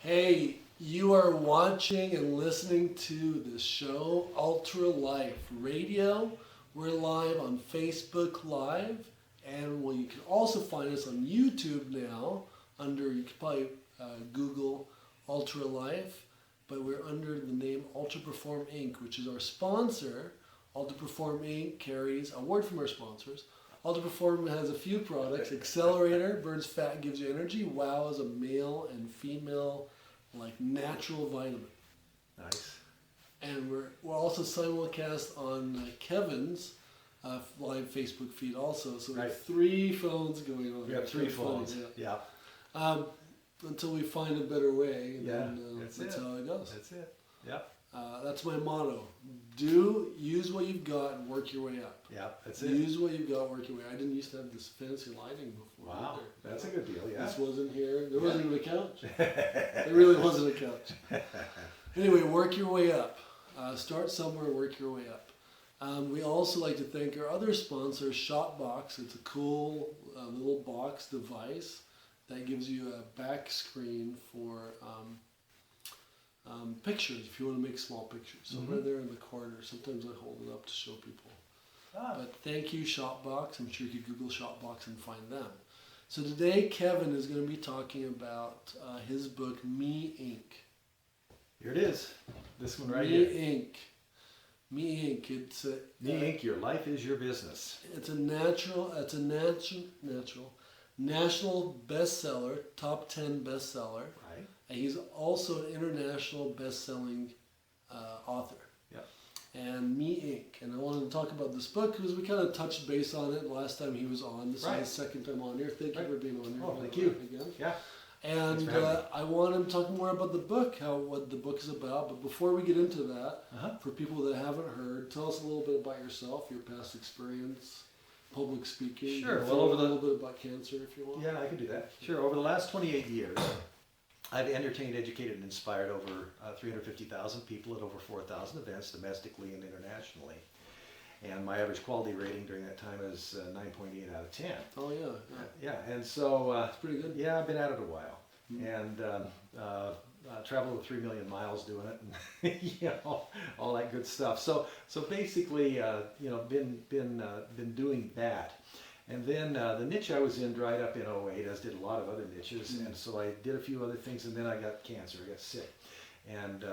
Hey, you are watching and listening to the show Ultra Life Radio. We're live on Facebook Live, and well, you can also find us on YouTube now. You can probably Google Ultra Life, but we're under the name Ultra Perform Inc., which is our sponsor. Ultra Perform Inc. carries a word from our sponsors. Ultra Perform has a few products. Accelerator burns fat, gives you energy. Wow is a male and female natural vitamin. Nice. And we're also simulcast on Kevin's live Facebook feed also. So we have three phones going on. We have three phones. Yeah. Until we find a better way. Yeah. That's how it goes. That's it. Yeah. That's my motto. Use what you've got and work your way up. Yeah, that's it. Use what you've got, work your way. I didn't used to have this fancy lighting before. Wow, either. that's a good deal. Yeah. This wasn't here. There wasn't even a couch. There really wasn't a couch. Anyway, work your way up. Start somewhere, work your way up. We also like to thank our other sponsor, Shotbox. It's a cool little box device that gives you a back screen for pictures if you want to make small pictures. So right there in the corner. Sometimes I hold it up to show people. But thank you, Shotbox. I'm sure you could Google Shotbox and find them. So today, Kevin is going to be talking about his book, Me Inc. Here it is. This one right Me here. Inc. Me Inc. It's a Me Inc. Your life is your business. It's a national bestseller, top 10 bestseller. Right. And he's also an international best-selling author. Yep. And Me Inc. And I wanted to talk about this book because we kind of touched base on it last time he was on. This is his second time on here. Thank you for being on here. Oh, thank you. Again. Yeah. And I wanted to talk more about the book, what the book is about. But before we get into that, for people that haven't heard, tell us a little bit about yourself, your past experience, public speaking. Sure. Well, a little bit about cancer, if you want. Yeah, I can do that. Sure. Over the last 28 years, I've entertained, educated, and inspired over 350,000 people at over 4,000 events, domestically and internationally. And my average quality rating during that time is 9.8 out of 10. Oh, yeah. Yeah, and so... It's pretty good. Yeah, I've been at it a while. And traveled 3 million miles doing it, and all that good stuff. So basically, been doing that. And then the niche I was in dried up in '08, as did a lot of other niches. And so I did a few other things, and then I got cancer. I got sick, and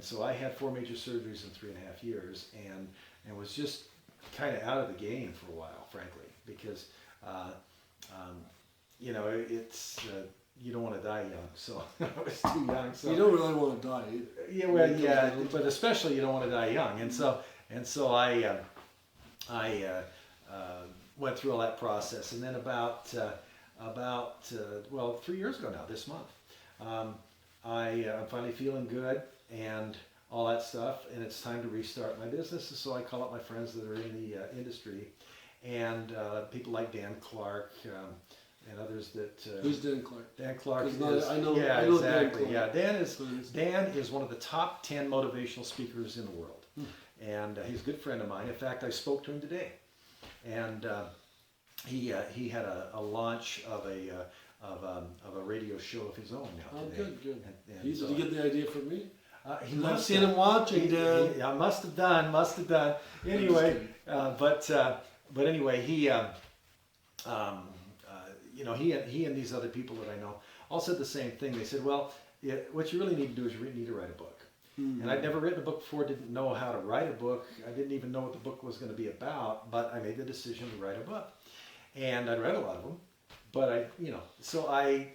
so I had 4 major surgeries in 3.5 years, and was just kind of out of the game for a while, frankly, because it's you don't want to die young. So I was too young. So you don't really want to die either. Yeah, well, yeah, but especially you don't want to die young, and so I went through all that process, and then about 3 years ago now, this month, I'm finally feeling good and all that stuff, and it's time to restart my business. So I call up my friends that are in the industry, and people like Dan Clark and others that. Who's Dan Clark? Dan Clark is. I know exactly. Dan Clark. Yeah, Dan is one of the top 10 motivational speakers in the world, and he's a good friend of mine. In fact, I spoke to him today. And he had a launch of a radio show of his own now today. Oh, good. Did you get the idea from me? I've seen him watching, Dan. I must have done. Anyway, but anyway, he and these other people that I know all said the same thing. They said, well, what you really need to do is you need to write a book. And I'd never written a book before, didn't know how to write a book. I didn't even know what the book was going to be about, but I made the decision to write a book. And I'd read a lot of them, but so I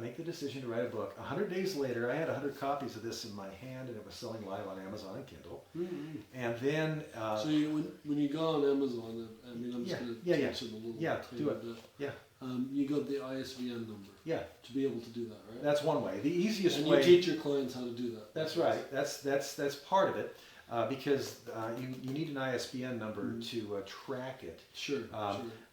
make the decision to write a book. 100 days later, I had 100 copies of this in my hand, and it was selling live on Amazon and Kindle. And then... so when you go on Amazon, I'm just going to teach them a little bit. Yeah. You got the ISBN number. Yeah. To be able to do that, right? That's one way. The easiest and way... And you teach your clients how to do that. That's right. That's part of it, because you need an ISBN number to track it. Sure.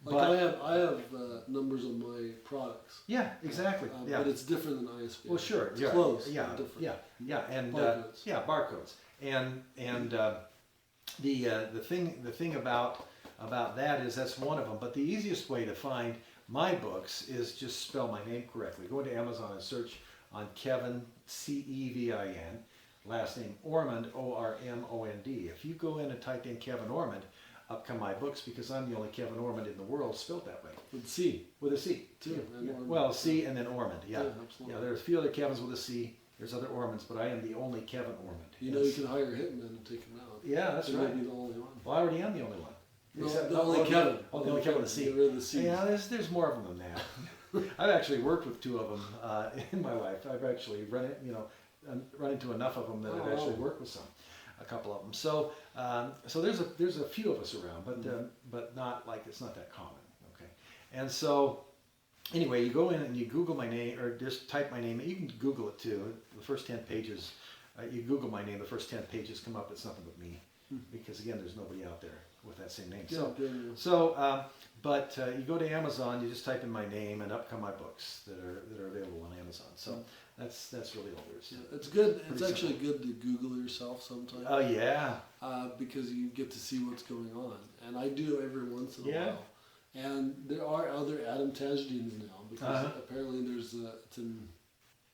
Like I have numbers on my products. Yeah, exactly. But it's different than ISBN. Well, sure. It's close. Yeah. And barcodes. Barcodes. And the thing about that is that's one of them. But the easiest way to find my books is just spell my name correctly. Go into Amazon and search on Kevin, Cevin, last name Ormond, Ormond. If you go in and type in Kevin Ormond, up come my books, because I'm the only Kevin Ormond in the world spelled that way. With C. With a C. Too. Yeah. And Ormond. Well, C and then Ormond, yeah. Yeah, absolutely. Yeah, there's a few other Kevins with a C. There's other Ormonds, but I am the only Kevin Ormond. You know, you can hire hitmen and take them out. Yeah, that's You right. might be the only one. Well, I already am the only one. No, Except- the only oh, Kevin. Oh, the only Kevin with a C. Get rid of the C. Yeah, there's more of them than that. I've actually worked with two of them in my life. I've actually run into enough of them that I've actually worked with a couple of them. So so there's a few of us around, but not like, it's not that common. Okay, and so anyway, you go in and you Google my name, or just type my name. You can Google it too. The first 10 pages, you Google my name, the first 10 pages come up. It's nothing but me, because again, there's nobody out there with that same name. But you go to Amazon, you just type in my name, and up come my books that are available on Amazon. So that's really all there is. Yeah, it's good. It's Pretty actually good to Google yourself sometimes. Oh yeah. Because you get to see what's going on. And I do every once in a Yeah. while. And there are other Adam Tajuddins now, because apparently there's it's an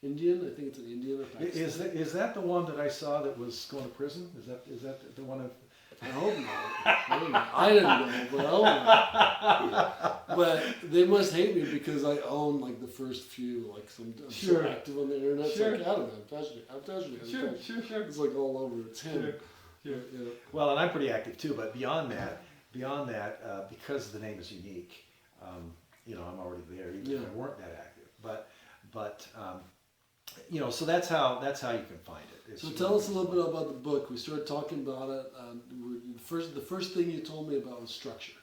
Indian. I think it's an Indian or Pakistani. Is that the one that I saw that was going to prison? Is that the one of? I hope not. Maybe. I didn't know, but I hope not. But they must hate me because I own like the first few, like I'm Sure. so active on the internet. It's Sure. like Adam Tajuddin. Sure. It's like all over. It's him. Sure. Yeah. Well, and I'm pretty active too. But beyond that, because the name is unique, I'm already there, even if I weren't that active. But so that's how you can find it. It's So tell us a little bit about the book. We started talking about it. The first thing you told me about was structure.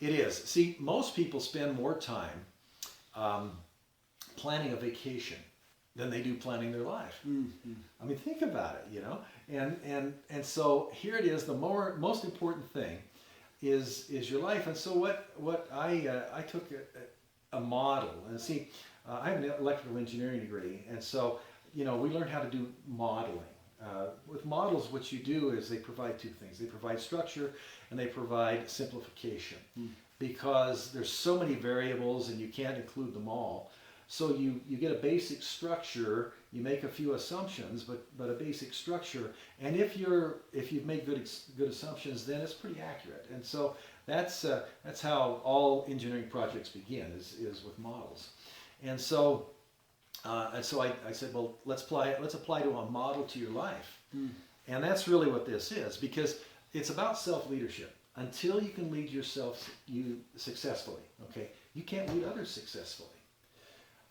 It is. See, most people spend more time planning a vacation than they do planning their life. Mm-hmm. I mean, think about it, and so here it is. The most important thing is your life. And so what I took a model, and see, I have an electrical engineering degree, and so we learned how to do modeling. With models, what you do is they provide two things. They provide structure and they provide simplification, because there's so many variables and you can't include them all. So you get a basic structure, you make a few assumptions, but a basic structure. And if you've made good assumptions, then it's pretty accurate. And so that's how all engineering projects begin, is with models. And so I said, well, let's apply to a model to your life. And that's really what this is, because it's about self-leadership. Until you can lead yourself successfully, okay, you can't lead others successfully.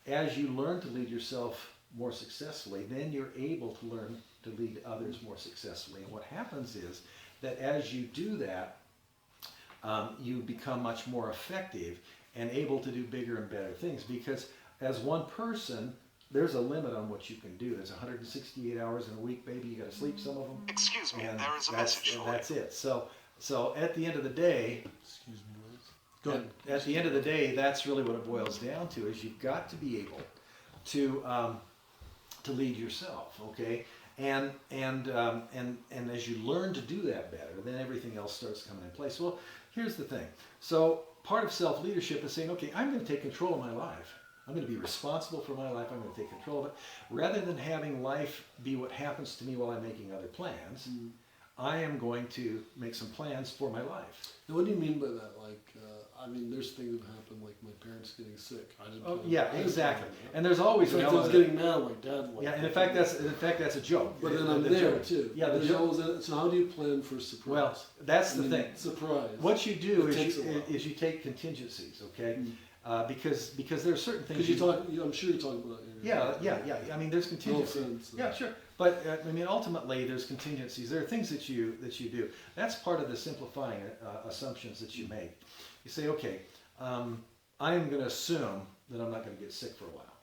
As you learn to lead yourself more successfully, then you're able to learn to lead others more successfully. And what happens is that as you do that, you become much more effective and able to do bigger and better things, because as one person, there's a limit on what you can do. There's 168 hours in a week, baby. You got to sleep some of them. Excuse me, And there is a message for you. that's it. So at the end of the day, Excuse me, Liz. Go ahead. at the end of the day, that's really what it boils down to, is you've got to be able to lead yourself, okay? And as you learn to do that better, then everything else starts coming in place. Well, here's the thing. So part of self-leadership is saying, okay, I'm going to take control of my life. I'm going to be responsible for my life. I'm going to take control of it. Rather than having life be what happens to me while I'm making other plans, I am going to make some plans for my life. Now, what do you mean by that? Like, there's things that happen, like my parents getting sick. I didn't. Oh, plan- yeah, I didn't exactly. plan that. And there's always In an fact, I was element. getting mad, like Dad. Like, Yeah, and in fact that's a joke. But then I'm The there joke. too. Yeah, the There's joke. always so how do you plan for surprise? Well, that's the thing. Surprise. What you do It takes a while. is you take contingencies, okay? Because there are certain things. Because I'm sure you're talking about. Yeah. I mean, there's No contingencies. offense. Yeah, sure. But ultimately, there's contingencies. There are things that you do. That's part of the simplifying assumptions that you make. You say, okay, I am going to assume that I'm not going to get sick for a while.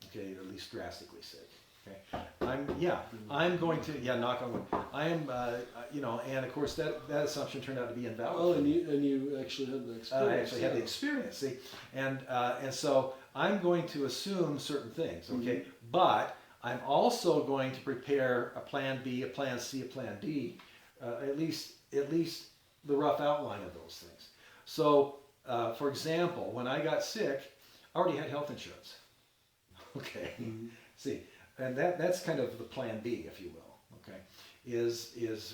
Okay, or at least drastically sick. Okay, I'm going to knock on wood. I am, and of course that assumption turned out to be invalid. Oh, and you actually had the experience. I actually had the experience, see, and so I'm going to assume certain things, okay, but I'm also going to prepare a plan B, a plan C, a plan D, at least the rough outline of those things. So, for example, when I got sick, I already had health insurance. Okay, see, and that's kind of the plan B, if you will. Okay, is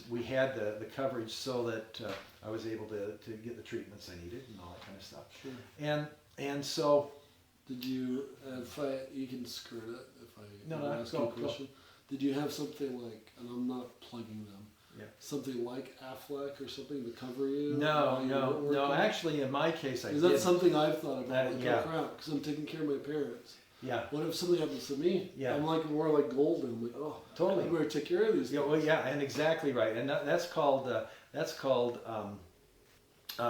we had the coverage so that I was able to get the treatments I needed and all that kind of stuff. Sure. And so. Did you, you can skirt it if No, ask you a question. Did you have something like, and I'm not plugging them, something like Aflac or something to cover you? No. Actually, in my case, I did. That's something I've thought about. Like, yeah. crap, because I'm taking care of my parents. Yeah. What if something happens to me? Yeah. I'm like more like golden. I'm like, oh, totally. I better take care of these. Yeah. Well, yeah, and exactly right. And that's called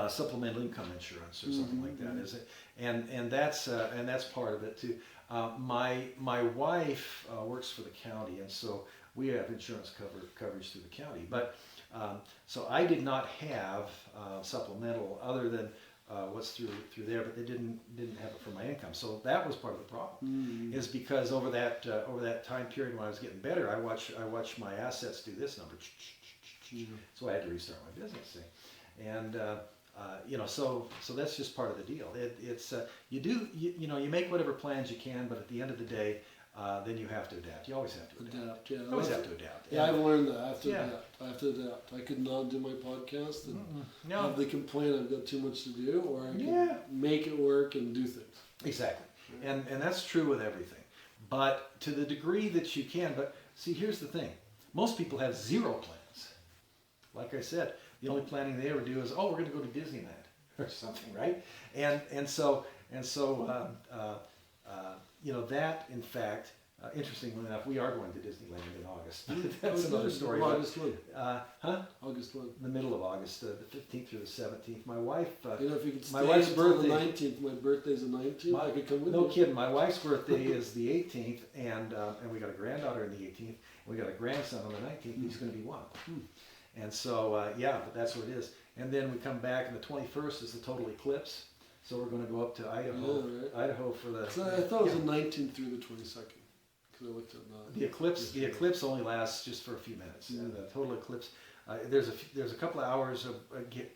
supplemental income insurance or something like that, is it? And that's part of it too. My wife works for the county, and so we have insurance coverage through the county. But so I did not have supplemental other than what's through there, but they didn't have it for my income. So that was part of the problem, is because over that time period when I was getting better, I watched my assets do this number, so I had to restart my business. See? And so that's just part of the deal. It's you make whatever plans you can, but at the end of the day, then you have to adapt. You always have to adapt. Yeah, always have to adapt. Yeah, I've learned that. I have to adapt. I could not do my podcast and have the complaint I've got too much to do, or I can make it work and do things. Exactly, and that's true with everything. But to the degree that you can. But see, here's the thing: most people have zero plans. Like I said. The only planning they ever do is, we're going to go to Disneyland or something, right? And so that in fact, interestingly enough, we are going to Disneyland in August. That's another story. August when? August when? The middle of August, the 15th through the 17th. My wife. If you could stay my wife's birthday. The 19th. My birthday's the 19th. I could come with you. No kidding. My wife's birthday is the 18th, and we got a granddaughter on the 18th. We got a grandson on the 19th. He's going to be 1. And so, but that's what it is. And then we come back, and the 21st is the total eclipse. So we're going to go up to Idaho, Idaho for the. So I thought it was the 19th through the 22nd, because I looked at that. The eclipse only lasts just for a few minutes. And the total eclipse, there's a couple of hours of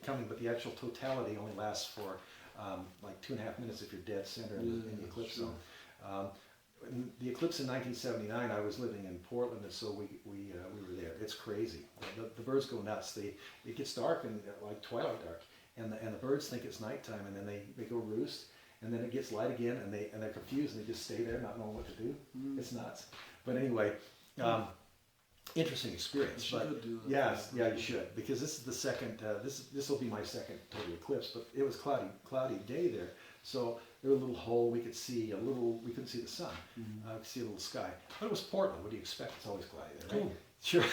coming, but the actual totality only lasts for like 2.5 minutes if you're dead center in the eclipse zone. The eclipse in 1979, I was living in Portland, and so we were there. It's crazy. The birds go nuts. It gets dark and like twilight dark, and the birds think it's nighttime, and then they go roost, and then it gets light again, and they're confused, and they just stay there, not knowing what to do. It's nuts. But anyway, interesting experience. But do that. you should, because this is the second. This will be my second total eclipse, but it was cloudy day there, so. There was a little hole, we could see we couldn't see the sun. We could see a little sky. But it was Portland, what do you expect? It's always cloudy there, right? Cool. Sure.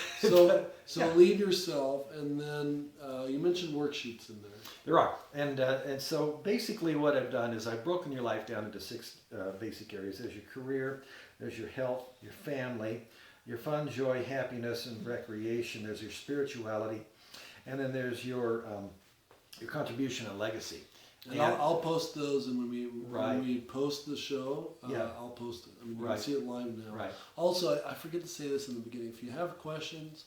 So lead yourself, and then you mentioned worksheets in there. There are. And so basically what I've done is I've broken your life down into 6 basic areas. There's your career, there's your health, your family, your fun, joy, happiness, and recreation. There's your spirituality, and then there's your contribution and legacy. And I'll post those, and when we post the show, I'll post it. I mean, you can see it live now. Right. Also, I forget to say this in the beginning. If you have questions,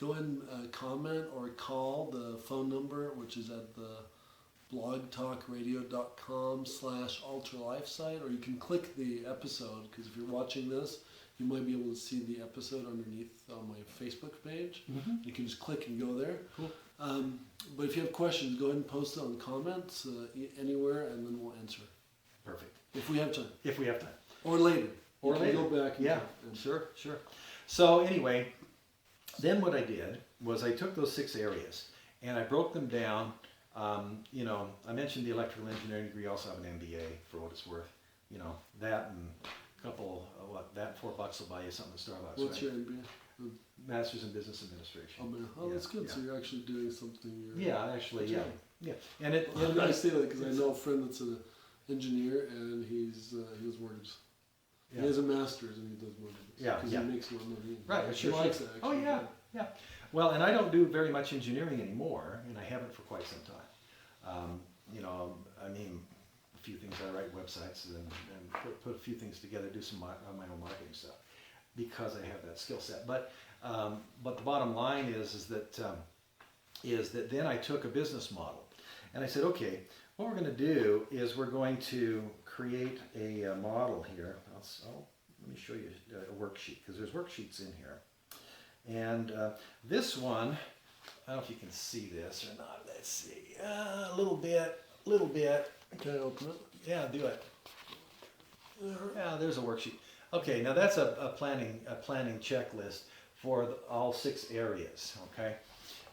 go ahead and comment or call the phone number, which is at the blogtalkradio.com/ultralife site, or you can click the episode, because if you're watching this, you might be able to see the episode underneath on my Facebook page. You can just click and go there. Cool. But if you have questions, go ahead and post it on comments anywhere, and then we'll answer. Perfect. If we have time. Or later. Or later. Go back and sure. So anyway, then what I did was I took those 6 areas and I broke them down. I mentioned the electrical engineering degree. I also have an MBA for what it's worth. That and a couple, that $4 will buy you something at Starbucks. What's your MBA? Master's in Business Administration. That's good. So you're actually doing something. Yeah. And I say that because I know a friend that's an engineer, and he does mortgages. He has a master's and he does mortgages. Because he makes more money. Right. He likes it, actually. Oh yeah. Well, and I don't do very much engineering anymore, and I haven't for quite some time. A few things. I write websites and put a few things together, do some my own marketing stuff, because I have that skill set. But the bottom line is that then I took a business model, and I said, okay, what we're going to do is we're going to create a model here. I'll let me show you a worksheet, because there's worksheets in here. And this one, I don't know if you can see this or not. Let's see, a little bit. Can I open it? Yeah, do it. Yeah, there's a worksheet. Okay, now that's a planning checklist for all 6 areas. Okay,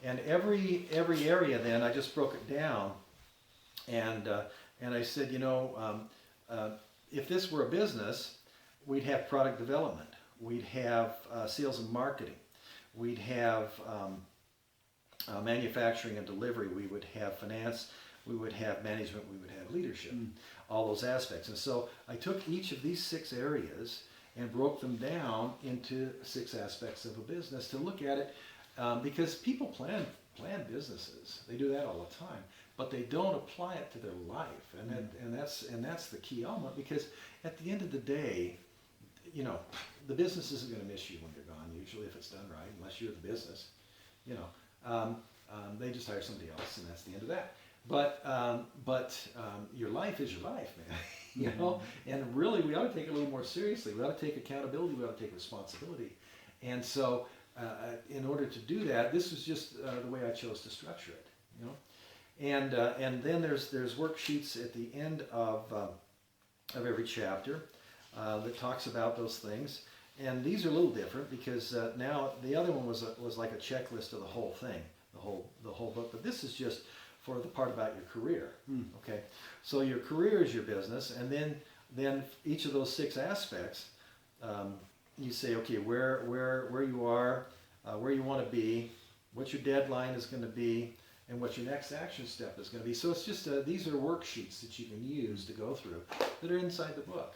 and every area, then I just broke it down, and I said, if this were a business, we'd have product development, we'd have sales and marketing, we'd have manufacturing and delivery, we would have finance, we would have management, we would have leadership, all those aspects. And so I took each of these 6 areas and broke them down into 6 aspects of a business to look at it, because people plan businesses. They do that all the time, but they don't apply it to their life, and that's the key element. Because at the end of the day, the business isn't going to miss you when you're gone. Usually, if it's done right, unless you're the business, they just hire somebody else, and that's the end of that. But your life is your life, man. And really, we ought to take it a little more seriously. We ought to take accountability. We ought to take responsibility. And so, in order to do that, this was just the way I chose to structure it. And then there's worksheets at the end of every chapter that talks about those things. And these are a little different because now the other one was like a checklist of the whole thing, the whole book. But this is just for the part about your career. Okay, so your career is your business, and then each of those 6 aspects, you say, okay, where you are, where you want to be, what your deadline is going to be, and what your next action step is going to be. So it's just these are worksheets that you can use to go through that are inside the book.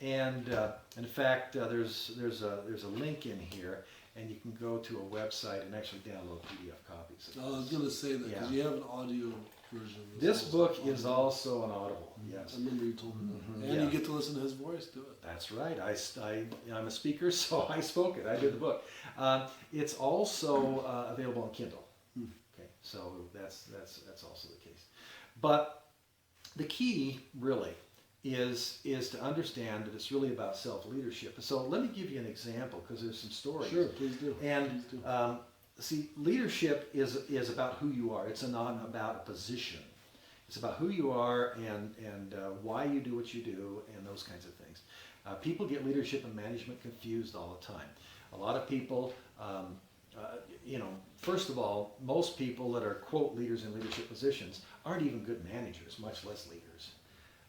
And in fact, there's a link in here, and you can go to a website and actually download PDF copies. I was going to say that because you have an audio version. This book is also an Audible. Yes. I remember you told me that. And you get to listen to his voice do it. That's right. I'm a speaker, so I spoke it. I did the book. It's also available on Kindle. Okay, so that's also the case. But the key really is to understand that it's really about self-leadership. So let me give you an example, because there's some stories. Sure, please do. And Please do. see, leadership is about who you are. It's not about a position. It's about who you are and why you do what you do and those kinds of things. People get leadership and management confused all the time. A lot of people, first of all, most people that are, quote, leaders in leadership positions aren't even good managers, much less leaders.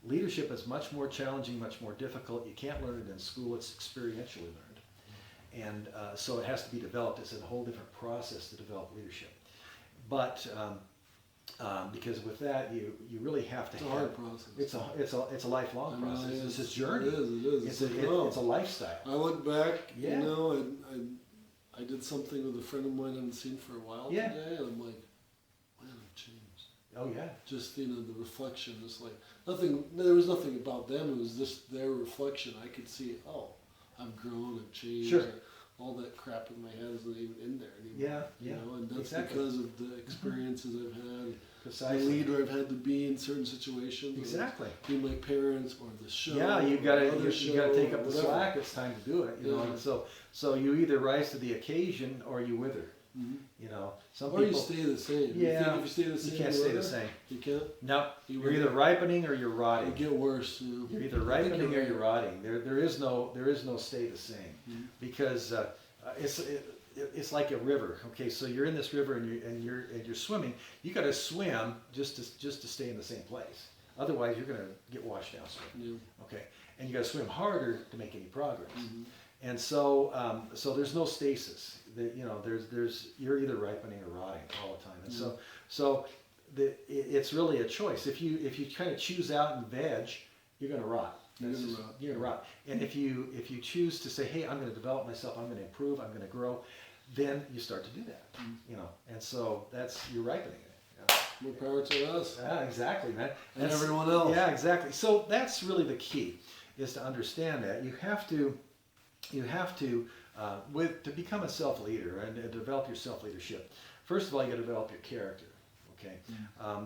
Leadership is much more challenging, much more difficult. You can't learn it in school. It's experientially learned. And so it has to be developed. It's a whole different process to develop leadership. But because with that, you really have to It's a hard process. It's a lifelong process. Really It's a journey. It is. It's a lifestyle. I look back, Yeah. I did something with a friend of mine I haven't seen for a while Yeah. today, and I'm like, man, I've changed. Oh yeah. Just, the reflection, it's like, there was nothing about them, it was just their reflection. I could see, I've grown, I've changed. Sure. All that crap in my head isn't even in there anymore. Yeah. And that's Exactly. because of the experiences I've had, Precisely. the leader I've had to be in certain situations. Exactly. Be my parents or the show. Yeah, you or gotta another you gotta show take or up the whatever. slack. It's time to do it. Yeah. And so you either rise to the occasion or you wither. Mhm. Some Or people. you stay the same. Yeah. You think if you stay the same, You can't stay the wither? same. You can't. No, You you're either ripening or you're You rotting. get worse. You're either I think ripening or you're you're rotting. There is no stay the same, Mhm. because it's like a river. Okay, so you're in this river and you're swimming. You got to swim just to stay in the same place. Otherwise, you're gonna get washed downstream. Yeah. Okay, and you got to swim harder to make any progress. Mhm. And so there's no stasis. You're either ripening or rotting all the time. And it's really a choice. If you kind of choose out and veg, you're going to rot. You're That's gonna just- rot. You're going to rot. And if you choose to say, hey, I'm going to develop myself, I'm going to improve, I'm going to grow, then you start to do that. And so you're ripening it. More power to us. Yeah, exactly, man. And That's- everyone else. Yeah, exactly. So that's really the key, is to understand that you have to to become a self-leader and develop your self-leadership. First of all, you got to develop your character. Okay,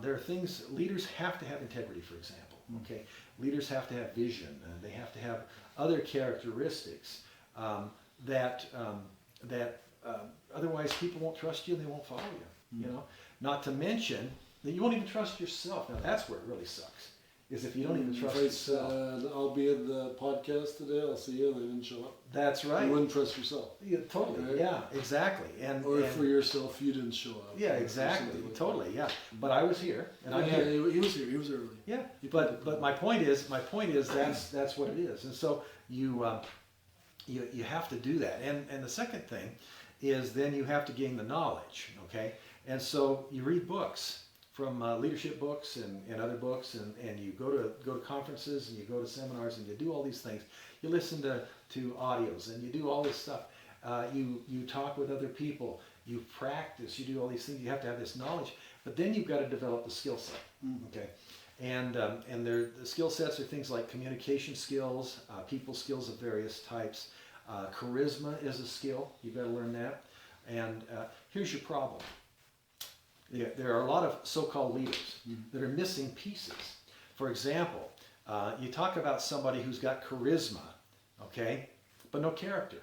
there are things leaders have to have integrity, for example. Okay, Leaders have to have vision, and they have to have other characteristics that otherwise people won't trust you and they won't follow you. You know, not to mention that you won't even trust yourself. Now that's where it really sucks. Is if you don't even trust yourself. I'll be at the podcast today. I'll see you, and they didn't show up. That's right. You wouldn't trust yourself. Yeah, totally. Right? Yeah, exactly. Or for yourself, you didn't show up. Yeah, exactly. Like totally. Yeah. But I was here, and I'm yeah, here. he was here. He was early. Yeah. He But my point is that's what it is. And so you have to do that. And the second thing is then you have to gain the knowledge. Okay. And so you read books. From leadership books and other books, and you go to conferences and you go to seminars and you do all these things. You listen to audios and you do all this stuff. You talk with other people. You practice. You do all these things. You have to have this knowledge, but then you've got to develop the skill set. Okay, and the skill sets are things like communication skills, people skills of various types. Charisma is a skill. You've got to learn that. And here's your problem. There are a lot of so-called leaders that are missing pieces. For example, you talk about somebody who's got charisma, okay, but no character.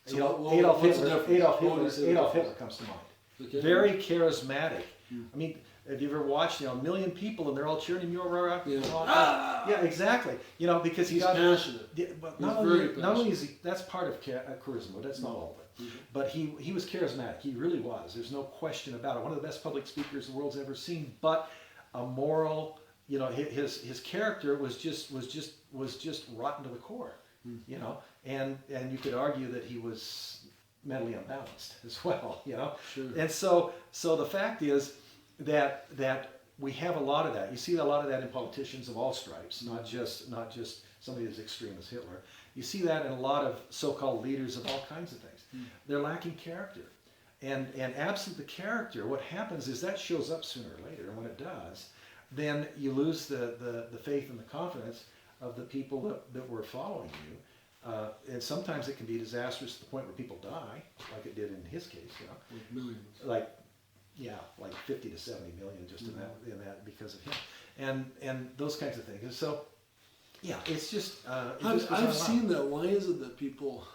So You know, what's the difference? Adolf What is the Hitler difference? comes to mind. Okay. Very charismatic. I mean, have you ever watched, a million people and they're all cheering him up? Yeah. Yeah, exactly. You know, because He's passionate. Yeah, but He's not very only is he, that's part of charisma, that's not all of it. But he was charismatic. He really was. There's no question about it. One of the best public speakers the world's ever seen. But a moral, his character was just rotten to the core. You know, and you could argue that he was mentally unbalanced as well. You know, Sure. and so the fact is that we have a lot of that. You see a lot of that in politicians of all stripes, not just somebody as extreme as Hitler. You see that in a lot of so-called leaders of all kinds of things. They're lacking character. And absent the character, what happens is that shows up sooner or later. And when it does, then you lose the faith and the confidence of the people that were following you. And sometimes it can be disastrous to the point where people die, like it did in his case, Like millions. like 50 to 70 million just in that because of him, and those kinds of things. And so, yeah, it's just. I've seen that. Why is it that people?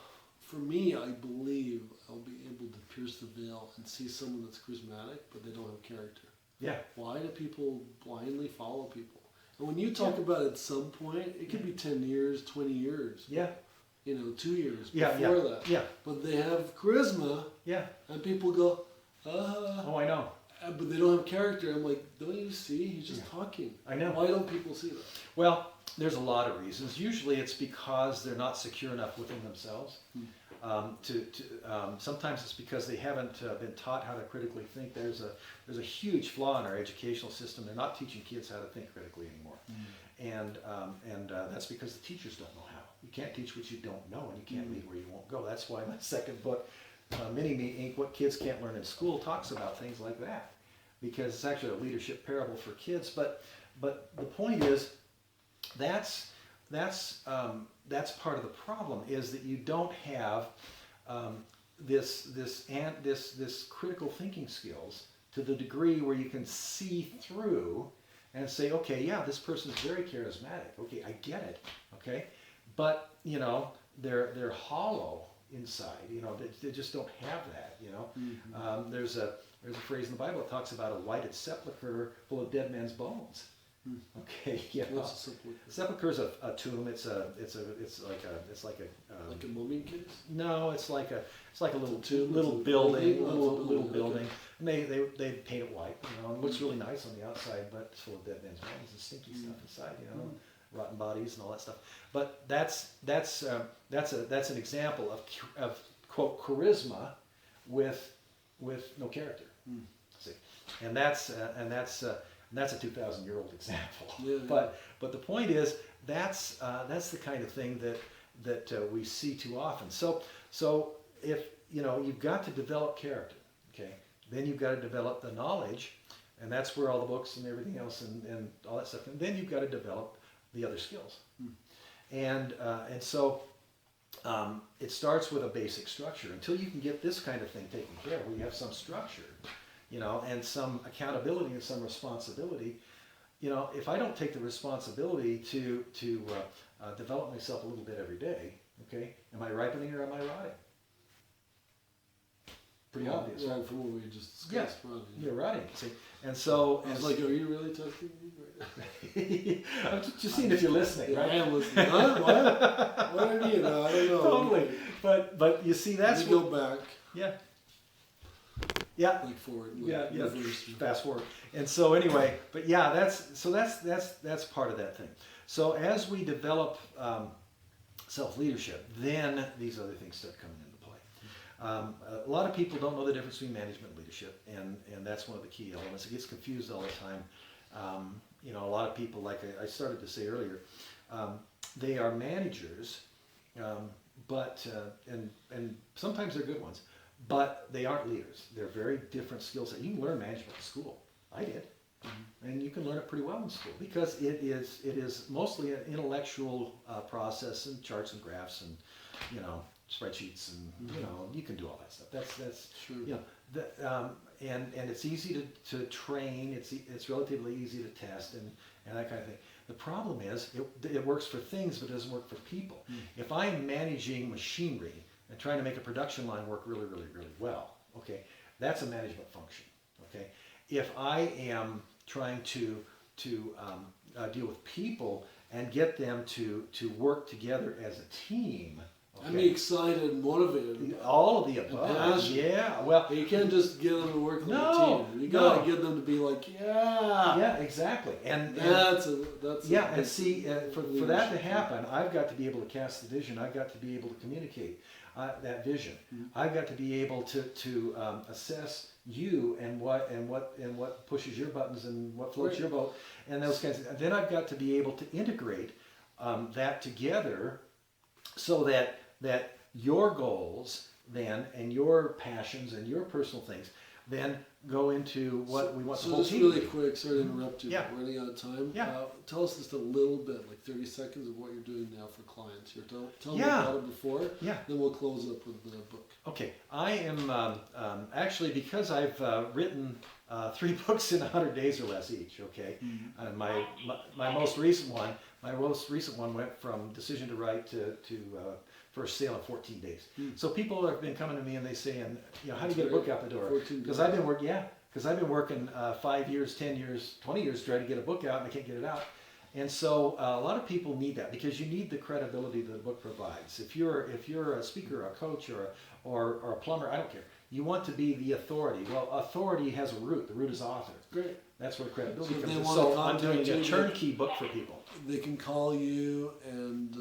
For me, I believe I'll be able to pierce the veil and see someone that's charismatic, but they don't have character. Yeah. Why do people blindly follow people? And when you talk about at some point, it could be 10 years, 20 years. Yeah. 2 years Yeah. before that. Yeah. But they have charisma, Yeah. and people go, Oh, I know. but they don't have character. I'm like, don't you see? He's just talking. I know. Why don't people see that? Well, there's a lot of reasons. Usually, it's because they're not secure enough within themselves. Sometimes it's because they haven't been taught how to critically think. There's a huge flaw in our educational system. They're not teaching kids how to think critically anymore, and that's because the teachers don't know how. You can't teach what you don't know, and you can't lead where you won't go. That's why my second book, Mini Me Inc., What Kids Can't Learn in School, talks about things like that, because it's actually a leadership parable for kids. But the point is, that's part of the problem, is that you don't have this critical thinking skills to the degree where you can see through and say, okay, yeah, this person's very charismatic. Okay, I get it. Okay, but they're hollow inside. They just don't have that. There's a phrase in the Bible that talks about a whited sepulcher full of dead men's bones. Okay, yeah. What's a sepulcher? Sepulcher is a tomb. It's like a Like a mummy case? no, it's like a little tomb, little it's a building, building? Oh, little it's a building, building. okay. And they paint it white, and it looks really nice on the outside, but it's full of dead men's bones and stinky stuff inside, rotten bodies and all that stuff. But that's an example of quote charisma with no character. See, and that's a 2,000-year-old example. Yeah. But the point is that's the kind of thing that we see too often. So if you've got to develop character, okay, then you've got to develop the knowledge, and that's where all the books and everything else and all that stuff. And then you've got to develop the other skills, and so it starts with a basic structure. Until you can get this kind of thing taken care of, where you have some structure, and some accountability and some responsibility, you know, if I don't take the responsibility to develop myself a little bit every day, okay, am I ripening or am I rotting? Pretty obvious. Yeah, from what we just discussed. Right? You're rotting. See, and so I was like, "Are you really testing me right now?" I'm just seeing if you're listening. Yeah, Right? I am listening. Huh? What? What do you mean? I don't know. Totally. But you see, that's You go back, yeah. Yeah. like forward, like Yeah, yeah. reverse. Fast forward. And so anyway, but yeah, that's part of that thing. So as we develop self-leadership, then these other things start coming into play. A lot of people don't know the difference between management and leadership, and that's one of the key elements. It gets confused all the time. You know, a lot of people, like I started to say earlier, they are managers, but and sometimes they're good ones, but they aren't leaders. They're very different skill set. You can learn management in school. I did. And you can learn it pretty well in school because it is mostly an intellectual process and charts and graphs and, you know, spreadsheets and, you know, you can do all that stuff. That's Sure. you know, and it's easy to train. It's relatively easy to test and that kind of thing. The problem is it works for things, but it doesn't work for people. If I'm managing machinery and trying to make a production line work really, really, really well, okay, that's a management function. Okay, if I am trying to deal with people and get them to work together as a team. Okay? I'm excited and motivated. All of the above. passionate. Yeah. Well. You can't just get them to work like No, a team. You gotta no. get them to be like, yeah. Yeah. Exactly. And That's yeah. a And see, for that to leadership. happen, I've got to be able to cast the vision. I've got to be able to communicate that vision. I've got to be able to assess you and what pushes your buttons and what floats Right. your boat and those kinds of. Then I've got to be able to integrate that together so that your goals then and your passions and your personal things then go into what we want the So whole just team really to do. quick, sorry to interrupt you, Yeah. but we're running out of time. Yeah. Tell us just a little bit, like 30 seconds of what you're doing now for clients here. Tell me Yeah. about it before, Yeah. then we'll close up with the book. Okay, I am actually, because I've written 3 books in 100 days or less each. Okay, and my most recent one went from decision to write to first sale in 14 days. So people have been coming to me and they saying, you know, how do you get a book out the door? 14 Because days. I've been working 5 years, 10 years, 20 years trying to get a book out and I can't get it out. And so a lot of people need that because you need the credibility that the book provides. If you're a speaker, or a coach, or a plumber, I don't care. You want to be the authority. Well, authority has a root. The root is author. Great. That's where credibility So if comes they in. wanna So I'm contact doing a you, turnkey book for people. They can call you and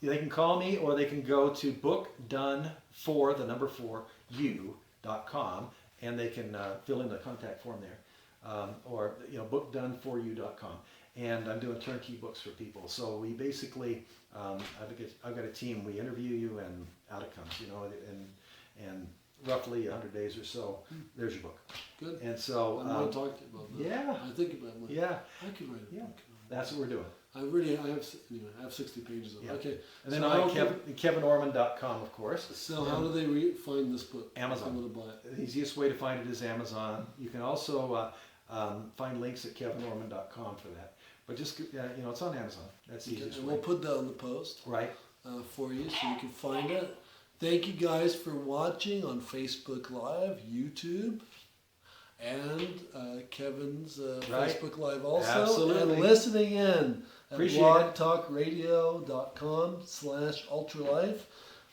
They can call me or they can go to bookdone4you.com and they can fill in the contact form there. Or bookdone4you.com. And I'm doing turnkey books for people. So we basically, I've got a team. We interview you and out it comes. And roughly 100 days or so, there's your book. good. And so I want to talk to you about that. yeah. I think about it. Like, yeah, I could write a Yeah. book. that's what we're doing. I have 60 pages of it. Yeah. Okay. And then So I how can- KevinOrman.com, of course. So how do they find this book? Amazon. I'm going to buy it. The easiest way to find it is Amazon. You can also find links at KevinOrman.com for that. But just it's on Amazon. That's the Okay, easiest and way. we'll put that on the post Right. for you so you can find it. Thank you guys for watching on Facebook Live, YouTube, and Kevin's Right. Facebook Live also. Absolutely. And listening in at Appreciate it. blogtalkradio.com/ultralife.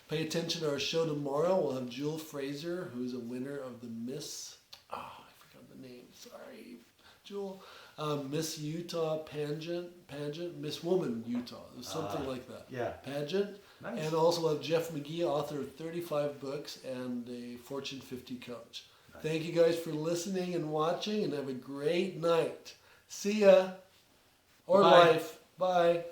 Pay attention to our show tomorrow. We'll have Jewel Fraser, who's a winner of the Miss... Oh, I forgot the name. Sorry, Jewel. Miss Utah pageant, Miss Woman Utah, something like that. Yeah. Pageant. Nice. And also have Jeff McGee, author of 35 books and a Fortune 50 coach. Nice. Thank you guys for listening and watching, and have a great night. See ya. Or Bye. life. Bye.